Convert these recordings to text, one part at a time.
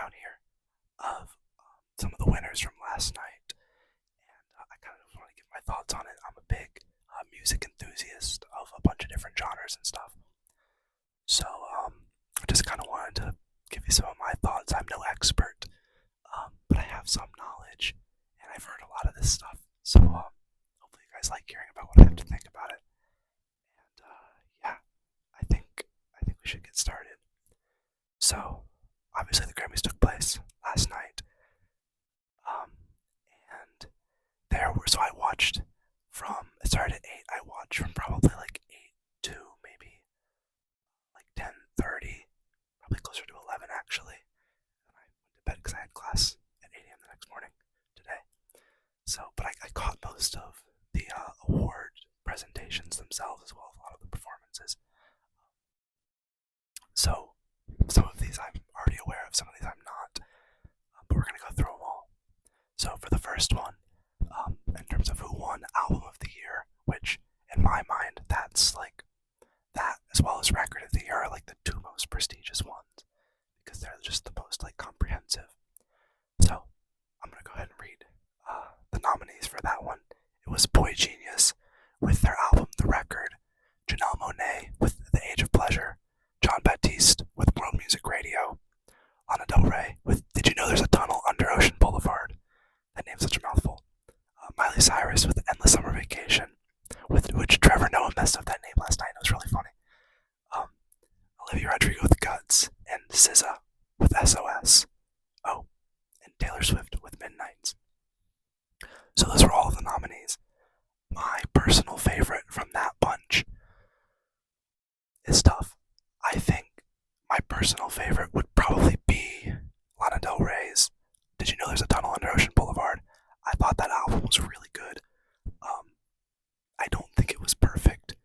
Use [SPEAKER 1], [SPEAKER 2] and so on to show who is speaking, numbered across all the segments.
[SPEAKER 1] rundown here of some of the winners from last night, and I kind of want to give my thoughts on it. I'm a big music enthusiast of a bunch of different genres and stuff, so I just kind of wanted to give you some of my thoughts. I'm no expert, but I have some knowledge, and I've heard a lot of this stuff. So hopefully, you guys like hearing about what I have to think about it. And yeah, I think we should get started. So obviously, the Grammys took place last night, and so I watched from it started at 8. I watched from probably like 8 to maybe like 10:30, probably closer to 11 actually. And I went to bed because I had class at 8 a.m. the next morning today. So, but I caught most of the award presentations themselves as well as a lot of the performances. So some of these I'm already aware of, some of these I'm not, but we're gonna go through them all. So for the first one, in terms of who won Album of the Year, which in my mind, that's like that as well as Record of the Year are like the two most prestigious ones because they're just the most like comprehensive. So I'm gonna go ahead and read the nominees for that one. It was Boy Genius with their album The Record, Janelle Monáe with The Age of Pleasure, John Baptiste with World Music Radio, Lana Del Rey with Did You Know There's a Tunnel Under Ocean Boulevard? That name's such a mouthful. Miley Cyrus with Endless Summer Vacation, with which Trevor Noah messed up that name last night. It was really funny. Olivia Rodrigo with Guts, and SZA with SOS. Oh, and Taylor Swift with Midnights. So those were all of the nominees. My personal favorite from that bunch is tough. I think my personal favorite would probably be Lana Del Rey's Did You Know There's a Tunnel Under Ocean Boulevard? I thought that album was really good. I don't think it was perfect.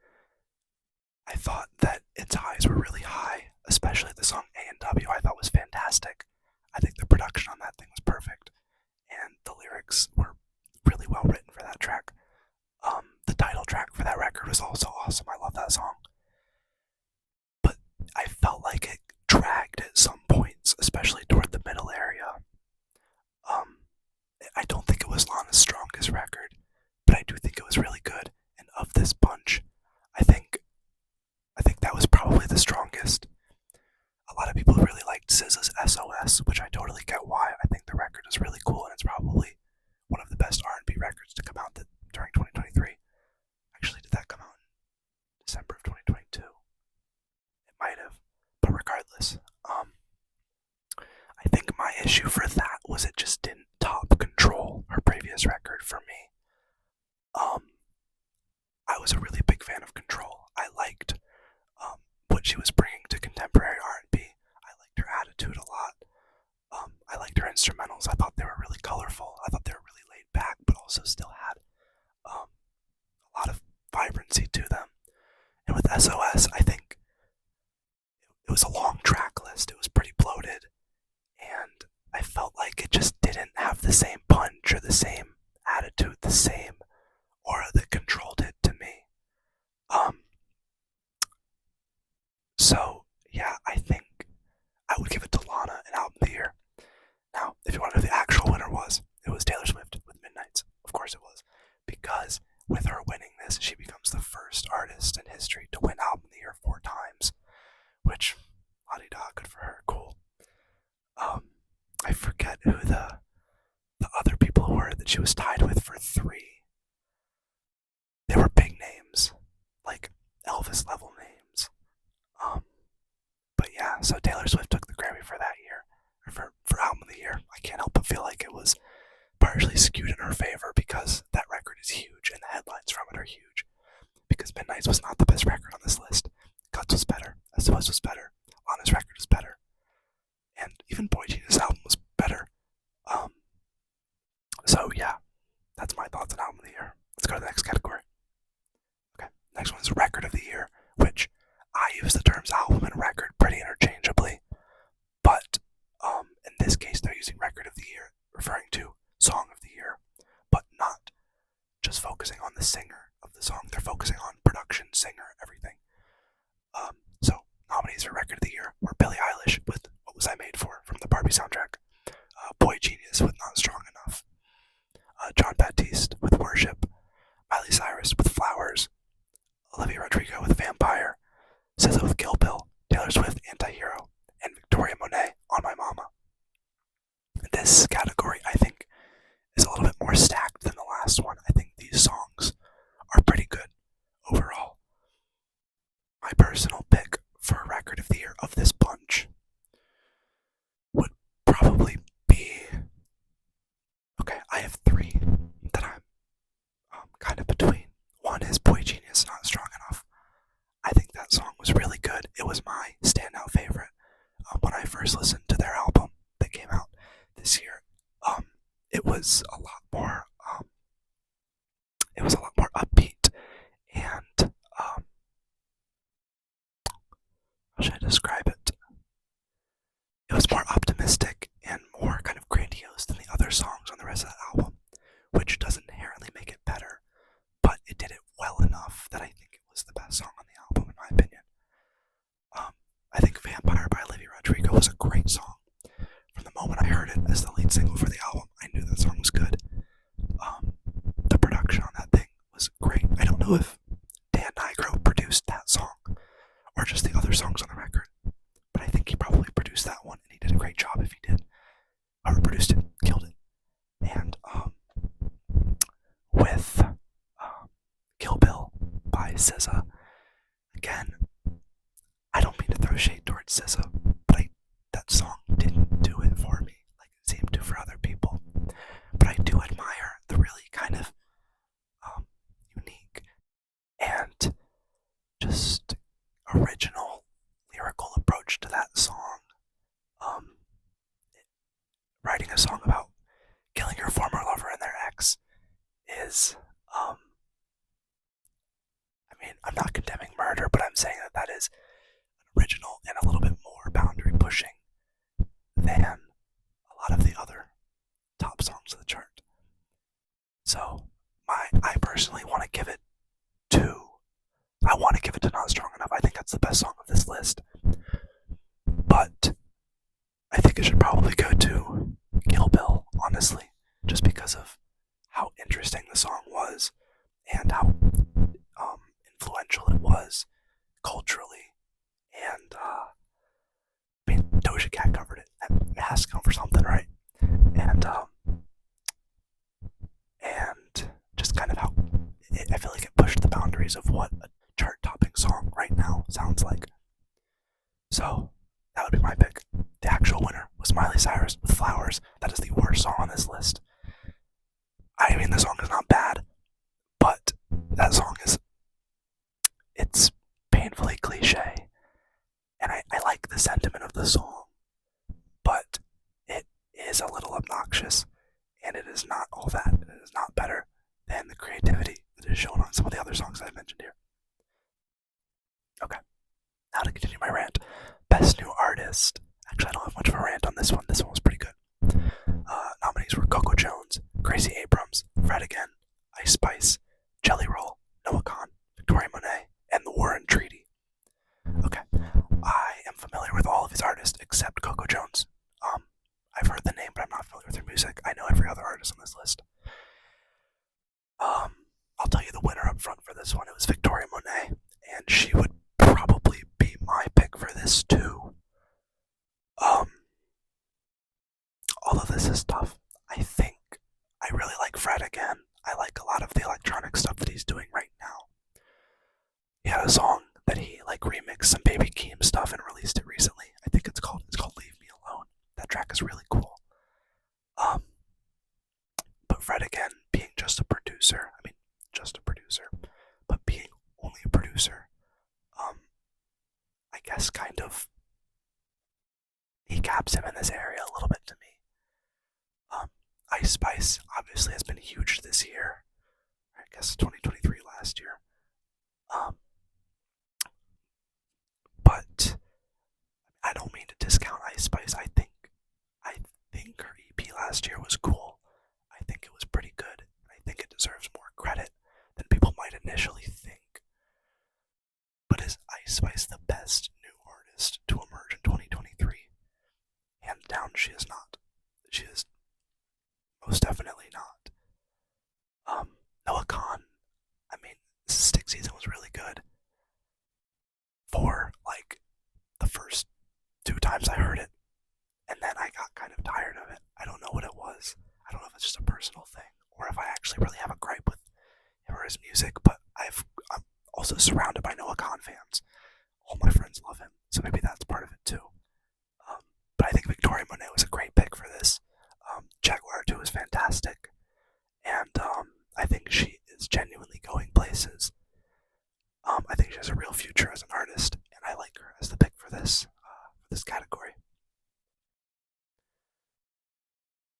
[SPEAKER 1] I thought that its highs were really high, especially the song A&W I thought was fantastic. I think the production on that thing was perfect, and the lyrics were really well written for that track. The title track for that record was also awesome. I love that song. But I felt like it dragged at some points, especially toward the middle area. I don't think it was Lana's strongest record, but I do think it was really good. And of this bunch, I think that was probably the strongest. A lot of people really liked SZA's SOS, which I totally get why. I think the record is really cool, and it's probably one of the best R&B records to come out during 2023. Actually, did that come out in December of 2022? It might have, but regardless, I think my issue for that was it just didn't top Control, her previous record, for me. I was a really big fan of Control. I liked what she was bringing to contemporary R&B. I liked her attitude a lot. I liked her instrumentals. I thought they were really colorful. I thought they were really laid back, but also still had a lot of vibrancy to them. And with SOS, I think it was a long track list. It was pretty bloated, and I felt like it just didn't have the same punch or the same attitude, the same aura that Control did to me. So yeah, I think I would give it to Lana an Album of the Year. Now, if you want to know who the actual winner was, it was Taylor Swift with Midnights. Of course it was, because with her winning this, she becomes the first artist in history to win Album of the Year 4 times, which, la-di-da, good for her, cool. I forget who the other people were that she was tied with for 3. They were big names, like Elvis level names. But yeah, so Taylor Swift took the Grammy for that year, or for Album of the Year. I can't help but feel like it was partially skewed in her favor because that record is huge and the headlines from it are huge. Because Midnights was not the best record on this list. Guts was better, SOS was better, Lana's record was better, and even Boy Genius' album was better. So yeah, that's my thoughts on Album of the Year. Let's go to the next category. Okay, next one is Record of the Year, which I use the terms album and record pretty interchangeably, but in this case they're using Record of the Year, referring to Song of the Year, but not just focusing on the singer of the song. They're focusing on production, singer, everything. So nominees for Record of the Year were Billie Eilish with What Was I Made For from from the Barbie soundtrack. Boy Genius with Not Strong Enough. John Baptiste with Worship. Miley Cyrus with Flowers. Olivia Rodrigo with Vampire. SZA with Kill Bill. Taylor Swift Anti-Hero. And Victoria Monet On My Mama. This category, I think, is a little bit more stacked than the last one. I think these songs are pretty good overall. My personal pick for Record of the Year of this bunch would probably be... Okay, I have three that I'm kind of between. One is Boy Genius, Not Strong Enough. I think that song was really good. It was my standout favorite when I first listened to their album that came out this year. It was a lot more upbeat and how should I describe it? It was more optimistic and more kind of grandiose than the other songs on the rest of the album, which doesn't inherently make it better, but it did it well enough that I think it was the best song on the album, in my opinion. I think Vampire by Olivia Rodrigo was a great song. From the moment I heard it as the lead single for the album, I knew that song was good. The production on that thing was great. I don't know if Dan Nigro produced that song or just the other songs on the record, but I think he probably produced that one, and he did a great job if he did. Whoever produced it, killed it. And with Kill Bill by SZA, again, I don't mean to throw shade towards SZA, but that song didn't do it for me like it seemed to for other people. But I do admire the really kind of unique and just original lyrical approach to that song. Writing a song about killing your former lover and their ex is, I'm not condemning murder, but I'm saying that is original and a little bit more boundary pushing than a lot of the other top songs of the chart. So I personally want to give it to Not Strong Enough. I think that's the best song of this list. But I think it should probably go to Kill Bill, honestly, just because of how interesting the song was and how influential it was culturally. And Doja Cat covered it. It has to come for something, right? And just kind of how I feel like it pushed the boundaries of what a chart-topping song right now sounds like. So that would be my pick. The actual winner was Miley Cyrus with Flowers. That is the worst song on this list. I mean, the song is not bad, but that song it's painfully cliche. And I like the sentiment of the song, but it is a little obnoxious, and it is not all that. It is not better than the creativity that is shown on some of the other songs I've mentioned here. Okay, now to continue my rant. Best New Artist. Actually, I don't have much of a rant on this one. This one was pretty good. Nominees were Coco Jones, Gracie Abrams, Fred Again, Ice Spice, Jelly Roll, Noah Kahan, Victoria Monet, and The War and Treaty. Okay, I am familiar with all of his artists except Coco Jones. I've heard the name, but I'm not familiar with her music. I know every other artist on this list. I'll tell you the winner up front for this one. It was Victoria Monet, and she would probably be my pick for this too. All of this is tough. I think I really like Fred Again. I like a lot of the electronic stuff that he's doing right now. He had a song that he remixed some Baby Keem stuff and released it recently. I think it's called Leave Me Alone. That track is really cool. But Fred Again, being just a producer, but being only a producer, I guess kind of kneecaps him in this area a little bit to me. Ice Spice obviously has been huge this year. I guess 2023 last year. But I don't mean to discount Ice Spice. I think her EP last year was cool. I think it was pretty good. I think it deserves more credit than people might initially think. But is Ice Spice the best new artist to emerge in 2023? Hands down, She is not. She is most definitely not. Noah Khan, I mean, Stick season was really good for like the first two times I heard it, and then I got kind of tired of it. I don't know what it was. I don't know if it's just a personal thing or if I actually really have a gripe with him or his music, but I'm also surrounded by Noah Khan fans. All my friends love him, so maybe that's part of it too. But I think Victoria Monet was a great pick for this. Jaguar 2 is fantastic, and I think she is genuinely going places. I think she has a real future as an artist, and I like her as the pick for this category.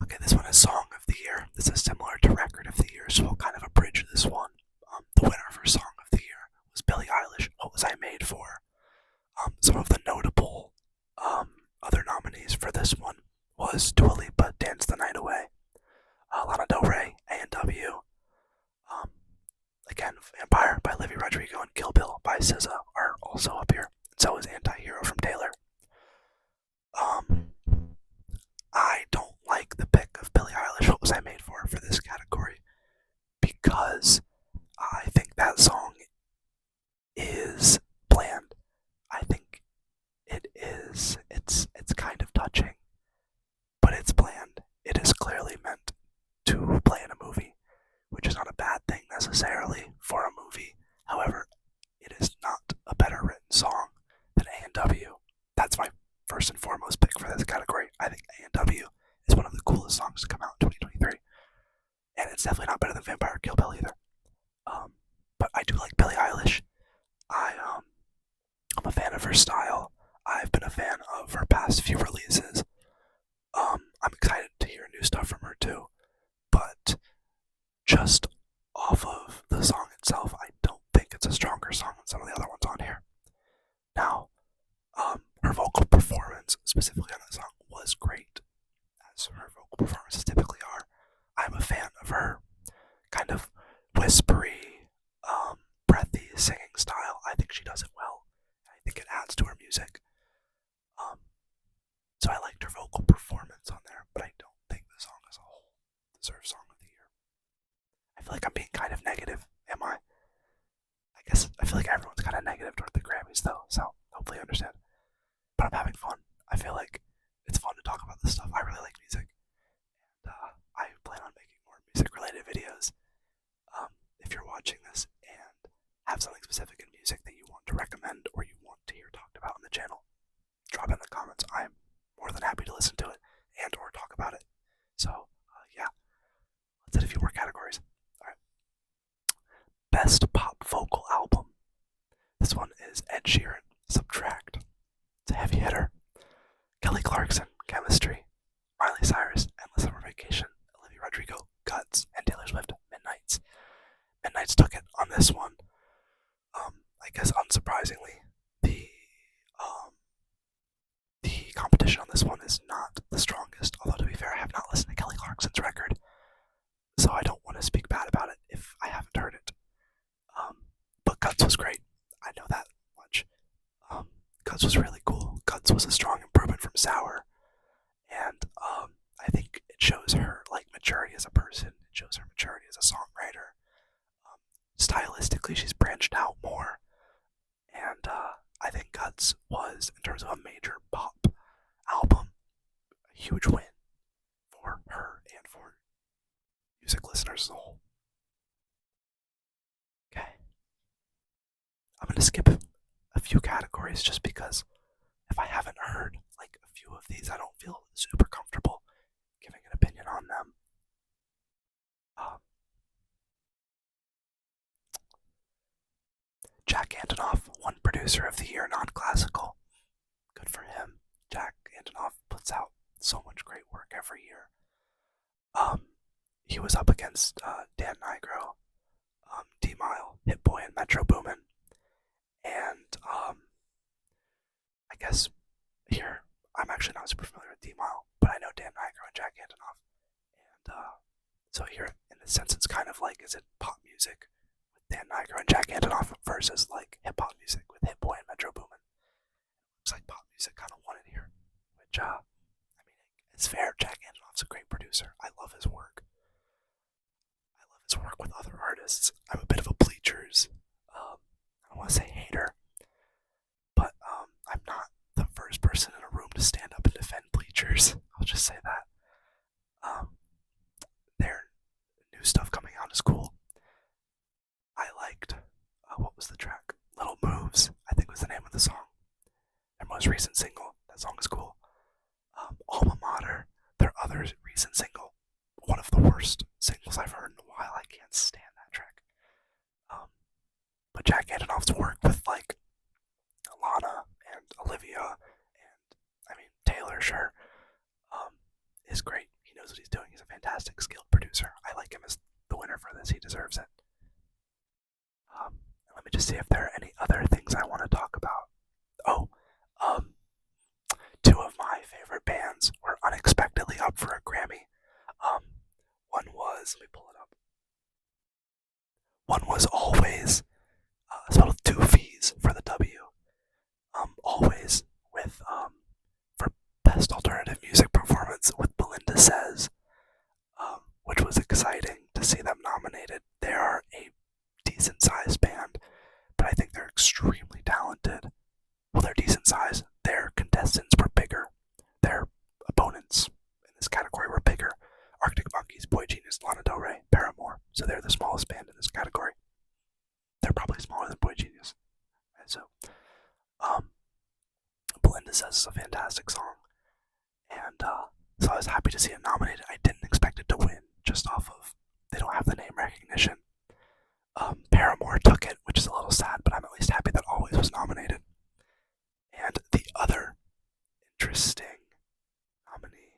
[SPEAKER 1] Okay, this one is Song of the Year. This is similar to Record of the Year, so we'll kind of abridge this one. The winner for Song of the Year was Billie Eilish. What Was I Made For? Some of the notable other nominees for this one was Dua Lipa, Dance the Night Away, Lana Del Rey, A&W, again, Vampire by Olivia Rodrigo and Kill Bill by SZA are also up here. So is Anti-Hero from Taylor. I don't like the pick of Billie Eilish, What Was I Made For this category, because I think that song is bland. I think it is. It's kind of touching, but it's bland. It is clearly meant to play in a movie, which is not a bad thing necessarily for a movie. However, it is not a better written song than A&W. That's my first and foremost pick for this category. I think A&W is one of the coolest songs to come out in 2023, and it's definitely not better than Vampire Kill Bill either. But I do like Billie Eilish. I'm a fan of her style. I've been a fan of her past few releases. I'm excited to hear new stuff from her too, but just off of the song itself, I don't think it's a stronger song than some of the other ones on here. Now, her vocal performance, specifically on that song, was great, as her vocal performances typically are. I'm a fan of her kind of whispery, breathy singing style. I think she does it well. I think it adds to her music. So I liked her vocal performance on there, but I don't think the song as a whole deserves Song of the Year. I feel like I'm being kind of negative, am I? I guess I feel like everyone's kind of negative toward the Grammys though, so hopefully you understand. But I'm having fun. I feel like it's fun to talk about this stuff. I really like music, and I plan on making more music-related videos. If you're watching this and have something specific in music that you want to recommend or you want to hear talked about on the channel, drop in the comments. I'm more than happy to listen to it and or talk about it. So, yeah. Let's hit a few more categories. Alright. Best Pop Vocal Album. This one is Ed Sheeran, Subtract. It's a heavy hitter. Kelly Clarkson, Chemistry. Miley Cyrus, Endless Summer Vacation. Olivia Rodrigo, Guts. And Taylor Swift, Midnights. Midnights took it on this one. I guess unsurprisingly, the competition on this one is not the strongest. Although to be fair, I have not listened to Kelly Clarkson's record, so I don't want to speak bad about it if I haven't heard it. But Guts was great. I know that much. Guts was really cool. Guts was a strong improvement from Sour, and I think it shows her like maturity as a person. It shows her maturity as a songwriter. Stylistically, she's branched out more, and I think Guts was, in terms of a major pop album, a huge win for her and for music listeners as a whole. Okay. I'm going to skip a few categories just because if I haven't heard like a few of these, I don't feel super comfortable giving an opinion on them. Jack Antonoff won Producer of the Year Non-Classical. Good for him. Jack Antonoff puts out so much great work every year. He was up against Dan Nigro, D-Mile, Hit Boy, and Metro Boomin. And I guess here, I'm actually not super familiar with D-Mile, but I know Dan Nigro and Jack Antonoff. And so here, in a sense, it's kind of like, is it pop music with Dan Nigro and Jack Antonoff versus like hip-hop music with Hit Boy and Metro Boomin? Looks like pop music kind of won it here, which, I mean, It's fair. Jack Antonoff's a great producer. I love his work. I love his work with other artists. I'm a bit of a Bleachers. I don't want to say hater, but I'm not the first person in a room to stand up and defend Bleachers. I'll just say that. Their new stuff coming out is cool. I liked, what was the track? Little Moves, I think was the name of the song. Their most recent single. That song is cool. Alma Mater, their other recent single. One of the worst singles I've heard in a while. I can't stand that track. But Jack Antonoff's work with like Alana and Olivia and Taylor, sure, is great. He knows what he's doing. He's a fantastic, skilled producer. I like him as the winner for this. He deserves it. Let me just see if there are any other things I want to talk about. Oh, two of my favorite bands were unexpectedly up for a Grammy. One was, let me pull it up. One was Always, spelled with two V's for the W. Always with, for Best Alternative Music Performance with Belinda Says, which was exciting to see them nominated. They are a decent sized band, but I think they're extremely talented. Well, they're decent sized. Their contestants were bigger. Their opponents in this category were bigger. Arctic Monkeys, Boy Genius, Lana Del Rey, Paramore. So they're the smallest band in this category. They're probably smaller than Boy Genius. And so, Belinda Says is a fantastic song. And so I was happy to see it nominated. I didn't expect it to win, just off of, they don't have the name recognition. Paramore took it, which is a little sad, but I'm at least happy that Always was nominated. And the other interesting nominee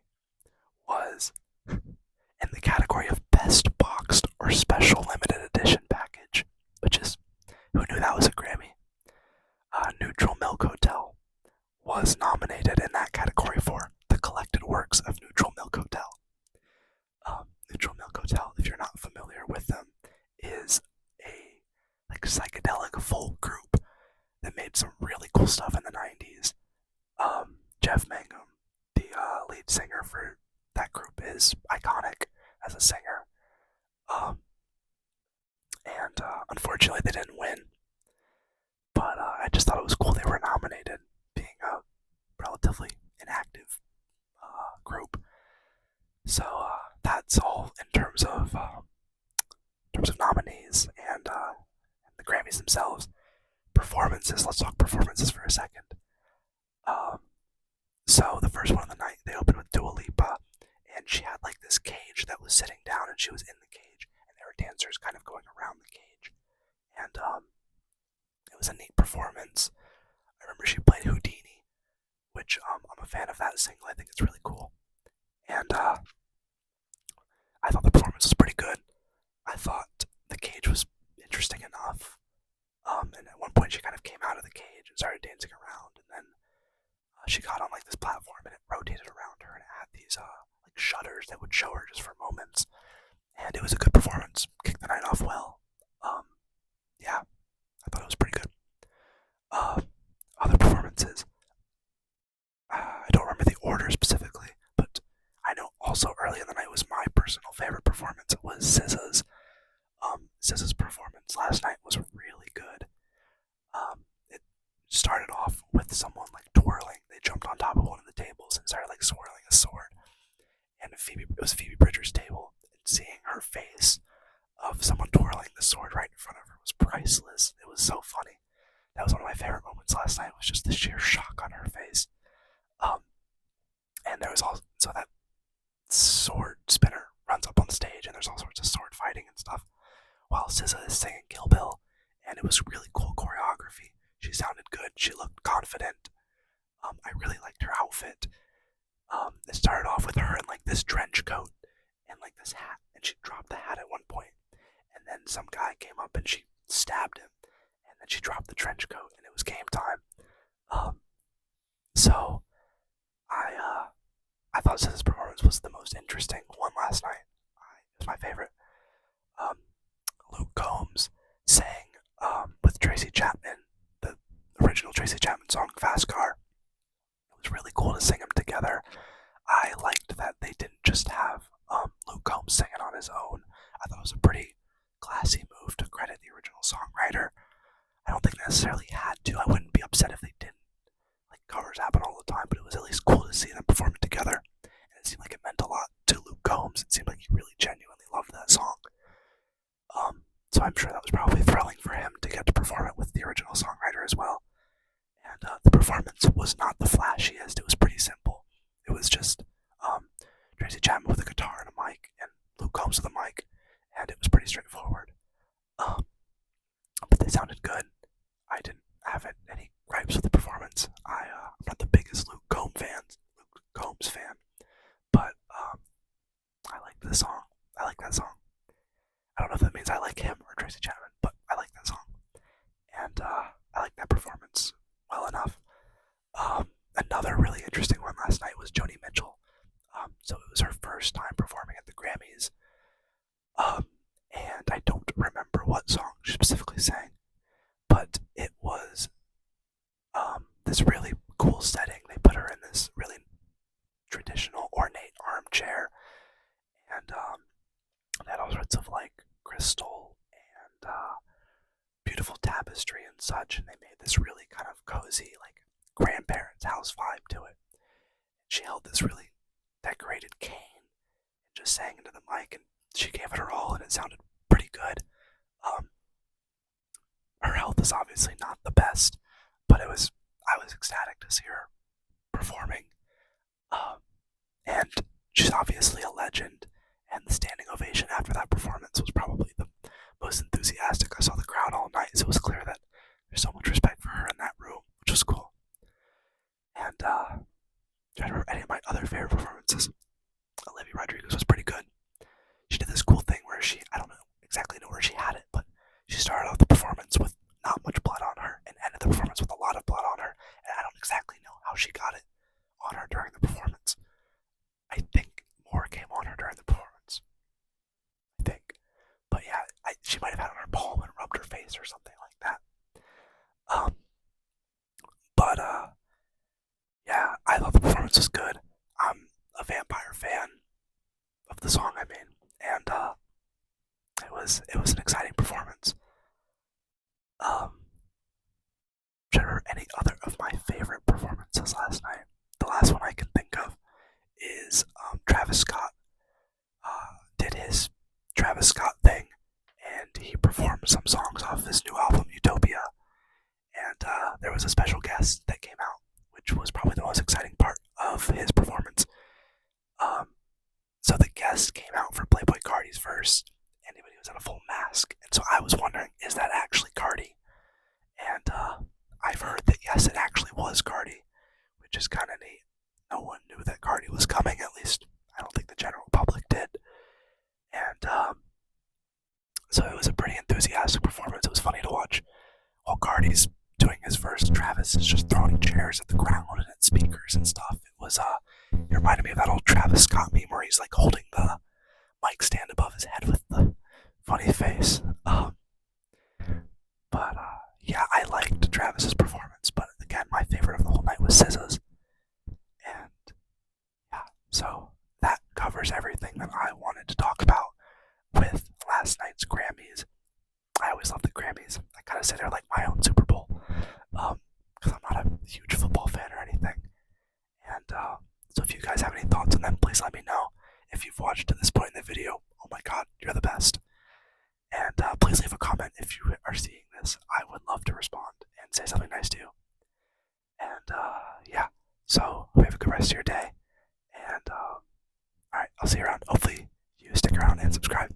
[SPEAKER 1] was in the category of Best Boxed or Special Limited Edition Package, which is, who knew that was a Grammy? Neutral Milk Hotel was nominated in that category for the collected works of Neutral Milk Hotel. Neutral Milk Hotel, if you're not familiar with them, is a psychedelic folk group that made some really cool stuff in the 90s. Jeff Mangum, the lead singer for that group, is iconic as a singer. And unfortunately they didn't win. But I just thought it was cool they were nominated, being a relatively inactive group. So that's all in terms of nominees and the Grammys themselves. Performances. Let's talk performances for a second. So the first one of the night, they opened with Dua Lipa, and she had like this cage that was sitting down, and she was in the cage, and there were dancers kind of going around the cage, and it was a neat performance. I remember she played Houdini, which I'm a fan of that single. I think it's really cool, and I thought the performance was pretty good. I thought the cage was interesting enough. And at one point she kind of came out of the cage and started dancing around, and then she got on like this platform and it rotated around her, and it had these like shutters that would show her just for moments, and it was a good performance. Kicked the night off well. Yeah, I thought it was pretty good. Other performances, I don't remember the order specifically, but I know also early in the night was my personal favorite performance. It was SZA's. SZA's performance last night was really good. It started off with someone like twirling. They jumped on top of one of the tables and started like swirling a sword. And it was Phoebe Bridgers' table. And seeing her face of someone twirling the sword right in front of her was priceless. It was so funny. That was one of my favorite moments last night. Was just the sheer shock on her face. And there was also that sword spinner runs up on stage, and there's all sorts of sword fighting and stuff, while SZA is singing Kill Bill, and it was really cool choreography. She sounded good. She looked confident. I really liked her outfit. It started off with her in like this trench coat and like this hat, and she dropped the hat at one point, and then some guy came up and she stabbed him, and then she dropped the trench coat, and it was game time. So I thought SZA's performance was the most interesting one last night. It was my favorite. Luke Combs sang with Tracy Chapman, the original Tracy Chapman song Fast Car. It was really cool to sing them together. I liked Tracy Chapman with a guitar and a mic, and Luke Combs with a mic, and it was pretty straightforward. But they sounded good. I didn't have any gripes with the performance. I'm not the biggest Luke Combs fan, but I like the song. I like that song. I don't know if that means I like him or Tracy Chapman, but I like that song, and I like that performance well enough. Another really interesting one last night was Joni Mitchell. So it was her first time performing at the Grammys, and I don't remember what song she specifically sang, but it was this really cool setting. They put her in this really traditional, ornate armchair, and they had all sorts of like crystal and beautiful tapestry and such, and they made this really kind of cozy, like grandparents' house vibe to it. She held this really decorated cane and just sang into the mic, and she gave it her all, and it sounded pretty good. Her health is obviously not the best, but I was ecstatic to see her performing. And she's obviously a legend, and the standing ovation after that performance was probably the most enthusiastic. I saw the crowd all night, so it was clear that there's so much respect for her in that room, which was cool. And trying to remember any of my other favorite performances. Olivia Rodrigo was pretty good. She did this cool thing where I don't exactly know where she had it, but she started off the performance with not much blood on her and ended the performance with a lot of blood on her, and I don't exactly know how she got it on her during the performance. I think more came on her during the performance. I think. But yeah, she might have had it on her palm and rubbed her face or something like that. Yeah, I thought the performance was good. I'm a vampire fan of the song, and it was an exciting performance. Trying to remember any other of my favorite performances last night. The last one I can think of is Travis Scott did his Travis Scott thing, and he performed some songs off his new album Utopia, and there was a special guest that came out, which was probably the most exciting part of his performance. So the guest came out for Playboy Cardi's verse, and he was in a full mask, and so I was wondering, is that actually Cardi? And I've heard that yes, it actually was Cardi, which is kind of neat. No one knew that Cardi was coming, at least I don't think the general public did. And so it was a pretty enthusiastic performance. It was funny to watch. While Cardi's doing his verse, Travis is just throwing chairs at the ground and at speakers and stuff. It reminded me of that old Travis Scott meme where he's like holding the mic stand above his head with the funny face. Yeah, I liked Travis's performance, but again, my favorite of the whole night was SZA's. And yeah, so that covers everything that I wanted to talk about with last night's Grammys. I always love the Grammys. I kind of say they're like my own Super Bowl, because I'm not a huge football fan or anything. And so if you guys have any thoughts on them, please let me know. If you've watched to this point in the video, oh my god, you're the best. And please leave a comment if you are seeing this. I would love to respond and say something nice to you. And yeah, so hope you have a good rest of your day. And alright, I'll see you around. Hopefully you stick around and subscribe.